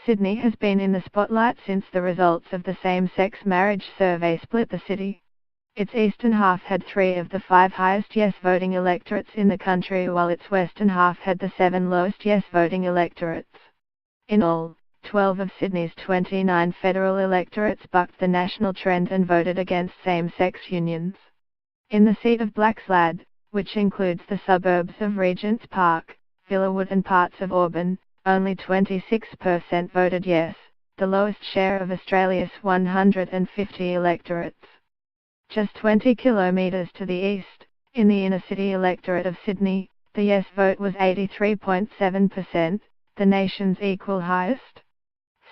Sydney has been in the spotlight since the results of the same-sex marriage survey split the city. Its eastern half had 3 of the 5 highest yes-voting electorates in the country, while its western half had the 7 lowest yes-voting electorates. In all, 12 of Sydney's 29 federal electorates bucked the national trend and voted against same-sex unions. In the seat of Blaxland, which includes the suburbs of Regents Park, Villawood and parts of Auburn, only 26% voted yes, the lowest share of Australia's 150 electorates. Just 20 kilometres to the east, in the inner-city electorate of Sydney, the yes vote was 83.7%, the nation's equal highest.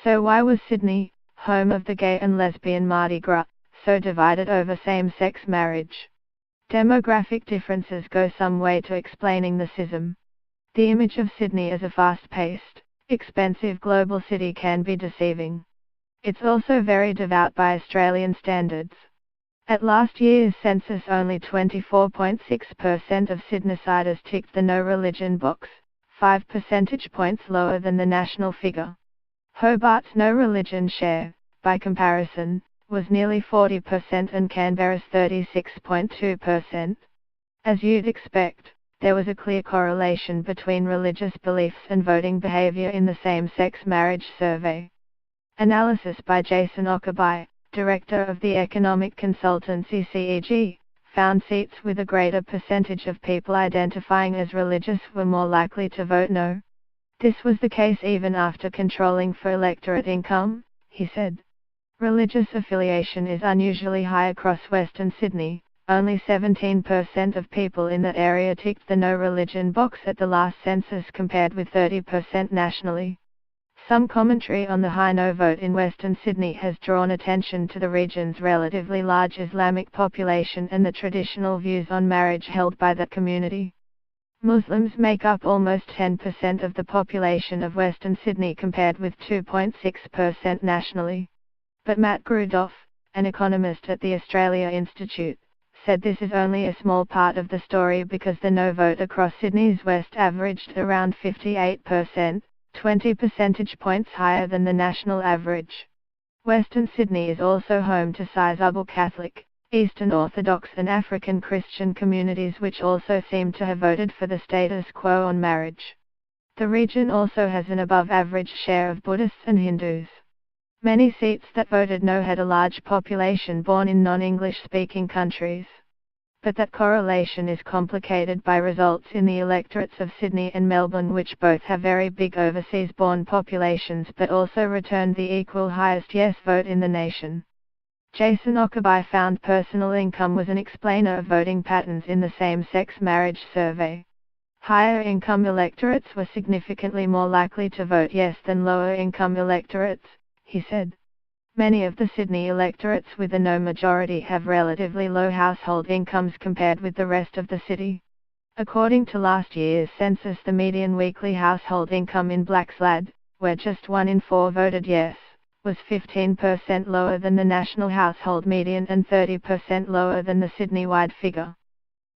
So why was Sydney, home of the gay and lesbian Mardi Gras, so divided over same-sex marriage? Demographic differences go some way to explaining the schism. The image of Sydney as a fast-paced, expensive global city can be deceiving. It's also very devout by Australian standards. At last year's census, only 24.6% of Sydneysiders ticked the no religion box, 5 percentage points lower than the national figure. Hobart's no religion share, by comparison, was nearly 40% and Canberra's 36.2%. As you'd expect, there was a clear correlation between religious beliefs and voting behaviour in the same-sex marriage survey. Analysis by Jason Okabai, director of the economic consultancy CEG, found seats with a greater percentage of people identifying as religious were more likely to vote no. This was the case even after controlling for electorate income, he said. Religious affiliation is unusually high across Western Sydney. Only 17% of people in that area ticked the no religion box at the last census, compared with 30% nationally. Some commentary on the high no vote in Western Sydney has drawn attention to the region's relatively large Islamic population and the traditional views on marriage held by that community. Muslims make up almost 10% of the population of Western Sydney, compared with 2.6% nationally. But Matt Grudoff, an economist at the Australia Institute, said this is only a small part of the story because the no vote across Sydney's west averaged around 58%, 20 percentage points higher than the national average. Western Sydney is also home to sizable Catholic, Eastern Orthodox and African Christian communities, which also seem to have voted for the status quo on marriage. The region also has an above-average share of Buddhists and Hindus. Many seats that voted no had a large population born in non-English-speaking countries. But that correlation is complicated by results in the electorates of Sydney and Melbourne, which both have very big overseas-born populations but also returned the equal highest yes vote in the nation. Jason Okabai found personal income was an explainer of voting patterns in the same-sex marriage survey. Higher income electorates were significantly more likely to vote yes than lower income electorates, he said. Many of the Sydney electorates with a no majority have relatively low household incomes compared with the rest of the city. According to last year's census, the median weekly household income in Blaxland, where just 1 in 4 voted yes, was 15% lower than the national household median and 30% lower than the Sydney-wide figure.